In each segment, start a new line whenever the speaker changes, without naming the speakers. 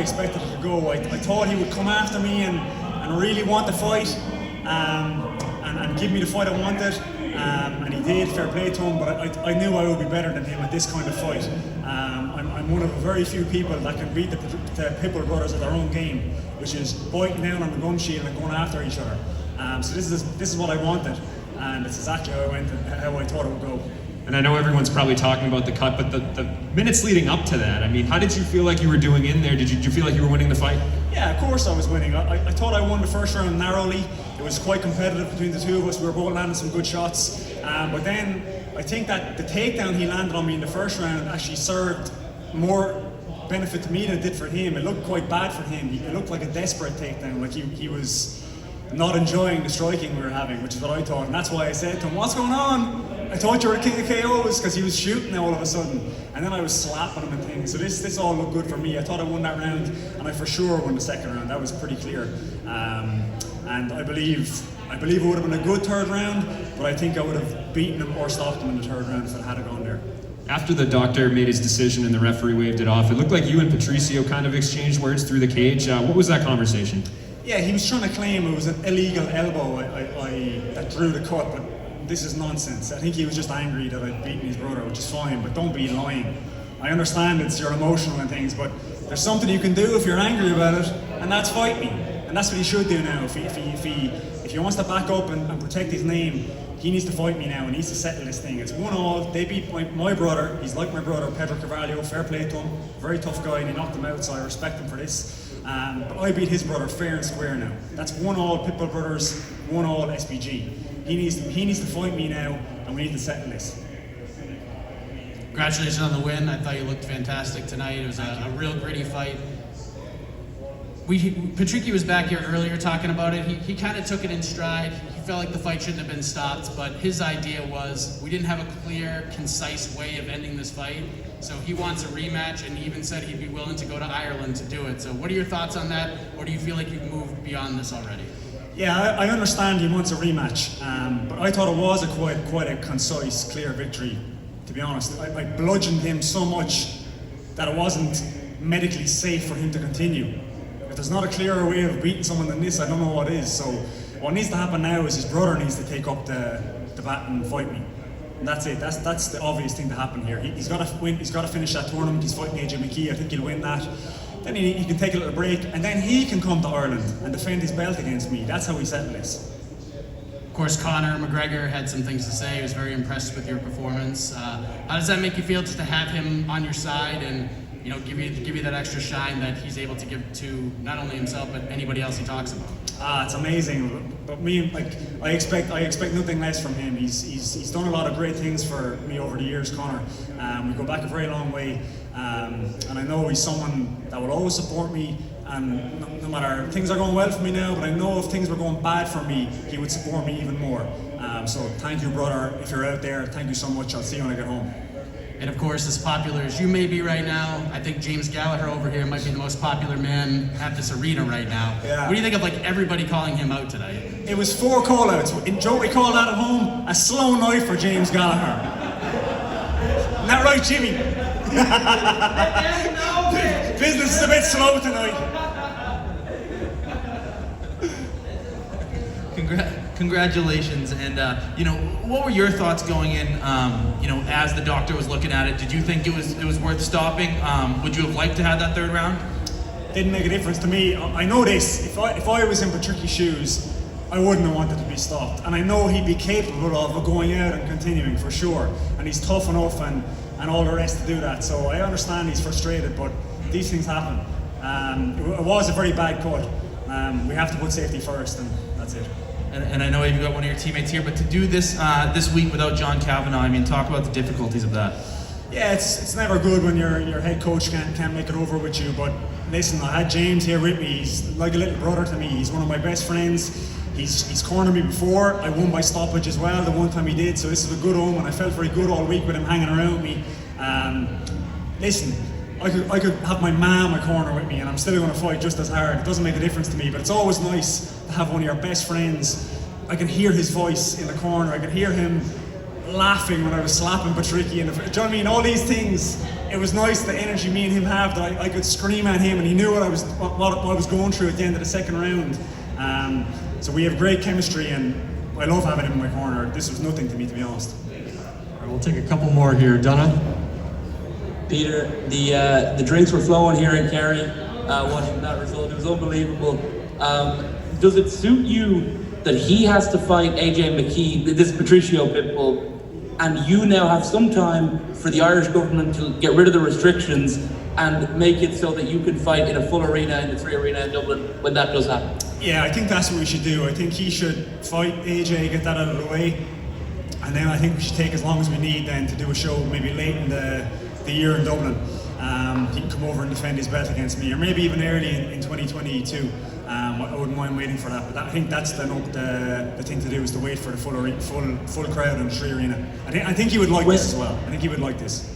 expected it to go. I thought he would come after me and really want the fight, and give me the fight I wanted, and he did, fair play to him, but I knew I would be better than him at this kind of fight. I'm one of the very few people that can beat the Pitbull brothers at their own game, which is biting down on the gum shield and going after each other. So this is what I wanted, and it's exactly how I went and how I thought it would go.
And I know everyone's probably talking about the cut, but the minutes leading up to that, I mean, how did you feel like you were doing in there? Did you feel like you were winning the fight?
Yeah, of course I was winning. I thought I won the first round narrowly. It was quite competitive between the two of us. We were both landing some good shots. But then I think that the takedown he landed on me in the first round actually served more benefit to me than it did for him. It looked quite bad for him. It looked like a desperate takedown, like he was not enjoying the striking we were having, which is what I thought. And that's why I said to him, "What's going on? I thought you were the king of KOs," because he was shooting all of a sudden. And then I was slapping him and things. So this all looked good for me. I thought I won that round, and I for sure won the second round. That was pretty clear. And I believe it would have been a good third round, but I think I would have beaten him or stopped him in the third round if it had gone there.
After the doctor made his decision and the referee waved it off, it looked like you and Patricio kind of exchanged words through the cage. What was that conversation?
Yeah, he was trying to claim it was an illegal elbow that drew the cut, but this is nonsense. I think he was just angry that I'd beaten his brother, which is fine, but don't be lying. I understand it's your emotional and things, but there's something you can do if you're angry about it, and that's fight me. And that's what he should do now. If he wants to back up and protect his name, he needs to fight me now. He needs to settle this thing. It's 1-1. They beat my brother. He's like my brother, Patricky Freire. Fair play to him. Very tough guy, and he knocked him out, so I respect him for this. But I beat his brother fair and square now. That's 1-1 Pitbull brothers, 1-1 SPG. He needs to fight me now, and we need to settle this.
Congratulations on the win. I thought you looked fantastic tonight. It was a real gritty fight. Patricky was back here earlier talking about it. He kind of took it in stride. He felt like the fight shouldn't have been stopped, but his idea was we didn't have a clear, concise way of ending this fight. So he wants a rematch, and he even said he'd be willing to go to Ireland to do it. So what are your thoughts on that? Or do you feel like you've moved beyond this already?
Yeah, I understand he wants a rematch, but I thought it was quite a concise, clear victory, to be honest. I bludgeoned him so much that it wasn't medically safe for him to continue. If there's not a clearer way of beating someone than this, I don't know what is. So what needs to happen now is his brother needs to take up the bat and fight me. And that's it. That's the obvious thing to happen here. He's got to win. He's got to finish that tournament. He's fighting AJ McKee. I think he'll win that. Then he can take a little break, and then he can come to Ireland and defend his belt against me. That's how we settle this.
Of course, Conor McGregor had some things to say. He was very impressed with your performance. How does that make you feel, just to have him on your side and give you that extra shine that he's able to give to not only himself but anybody else he talks about?
It's amazing. But me, I expect nothing less from him. He's done a lot of great things for me over the years, Conor. We go back a very long way, and I know he's someone that will always support me. And no matter, things are going well for me now, but I know if things were going bad for me, he would support me even more. So thank you, brother. If you're out there, thank you so much. I'll see you when I get home.
And of course, as popular as you may be right now, I think James Gallagher over here might be the most popular man at this arena right now.
Yeah.
What do you think of everybody calling him out tonight?
It was 4 call-outs. Joe, we call that at home a slow night for James Gallagher. Isn't that right, Jimmy? Business is a bit slow tonight.
Congratulations, and what were your thoughts going in? As the doctor was looking at it, did you think it was worth stopping? Would you have liked to have that third round?
Didn't make a difference to me. I know this. If I was in Patricky's shoes, I wouldn't have wanted to be stopped, and I know he'd be capable of going out and continuing for sure. And he's tough enough and all the rest to do that. So I understand he's frustrated, but these things happen. It was a very bad cut. We have to put safety first, and that's it.
And I know you've got one of your teammates here, but to do this this week without John Kavanagh, I mean, talk about the difficulties of that.
Yeah, it's never good when your head coach can't make it over with you. But listen, I had James here with me. He's like a little brother to me. He's one of my best friends. He's cornered me before. I won by stoppage as well the one time he did. So this is a good home, and I felt very good all week with him hanging around me. Listen, I could have my ma in my corner with me, and I'm still going to fight just as hard. It doesn't make a difference to me, but it's always nice to have one of your best friends. I can hear his voice in the corner. I can hear him laughing when I was slapping Patricky in the. Do you know what I mean? All these things. It was nice the energy me and him have that I could scream at him and he knew what I was going through at the end of the second round. So we have great chemistry and I love having him in my corner. This was nothing to me, to be honest.
All right, we'll take a couple more here. Donna?
Peter, the drinks were flowing here in Kerry, watching that result. It was unbelievable. Does it suit you that he has to fight AJ McKee, this Patricio Pitbull, and you now have some time for the Irish government to get rid of the restrictions and make it so that you can fight in a full arena in the 3 Arena in Dublin when that does happen?
Yeah, I think that's what we should do. I think he should fight AJ, get that out of the way, and then I think we should take as long as we need then to do a show maybe late in the year in Dublin. He can come over and defend his belt against me, or maybe even early in 2022. I wouldn't mind waiting for that, but I think that's the thing to do, is to wait for the full crowd in the 3 Arena. I think he would like this as well. I think he would like this.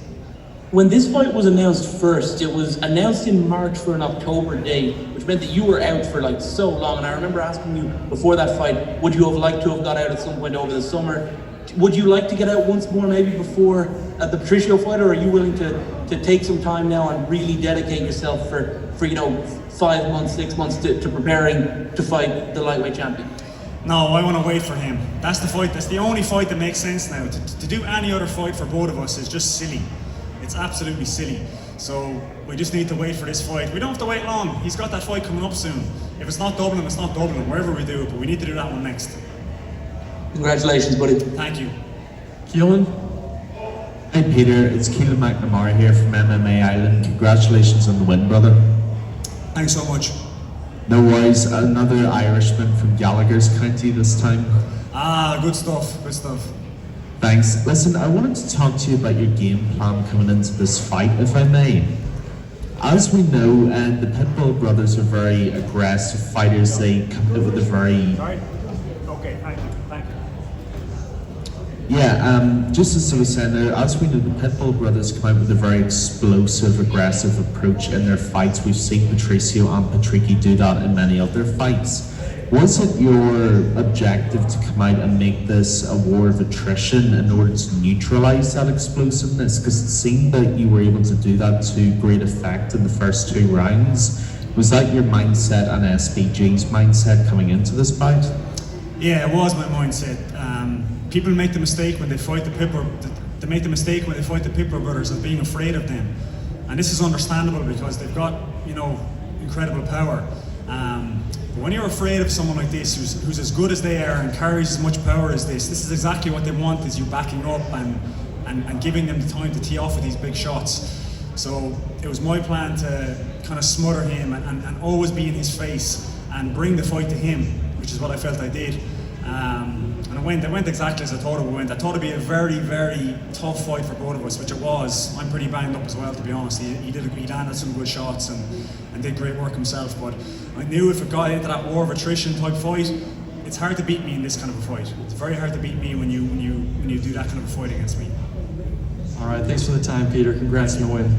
When this fight was announced first, it was announced in March for an October date, which meant that you were out for like so long. And I remember asking you before that fight, would you have liked to have got out at some point over the summer? Would you like to get out once more, maybe before the Patricio fight, or are you willing to take some time now and really dedicate yourself for 5 months, 6 months to preparing to fight the lightweight champion?
No, I want to wait for him. That's the fight. That's the only fight that makes sense now. To do any other fight for both of us is just silly. It's absolutely silly. So we just need to wait for this fight. We don't have to wait long. He's got that fight coming up soon. If it's not Dublin, it's not Dublin. Wherever we do it, but we need to do that one next.
Congratulations, buddy.
Thank you.
Keelan?
Hi Peter, it's Keelan McNamara here from MMA Island. Congratulations on the win, brother.
Thanks so much.
No worries, another Irishman from Gallagher's County this time.
Good stuff, good stuff.
Thanks. Listen, I wanted to talk to you about your game plan coming into this fight, if I may. As we know, the Pitbull brothers are very aggressive fighters. They come out with a very...
Sorry? Okay, thank you.
Yeah, just as I was saying there, as we know, the Pitbull brothers come out with a very explosive, aggressive approach in their fights. We've seen Patricio and Patricky do that in many other fights. Was it your objective to come out and make this a war of attrition in order to neutralise that explosiveness? Because it seemed that you were able to do that to great effect in the first 2 rounds. Was that your mindset and SBG's mindset coming into this fight?
Yeah, it was my mindset. People make the mistake when they fight the Pitbull. They make the mistake when they fight the Pitbull brothers of being afraid of them, and this is understandable because they've got incredible power. But when you're afraid of someone like this, who's as good as they are and carries as much power as this is exactly what they want: is you backing up and giving them the time to tee off with these big shots. So it was my plan to kind of smother him and always be in his face and bring the fight to him, which is what I felt I did. And it went exactly as I thought it would went. I thought it'd be a very, very tough fight for both of us, which it was. I'm pretty banged up as well, to be honest. He landed some good shots and did great work himself. But I knew if it got into that war of attrition type fight, it's hard to beat me in this kind of a fight. It's very hard to beat me when you do that kind of a fight against me.
All right, thanks for the time, Peter. Congrats on the win.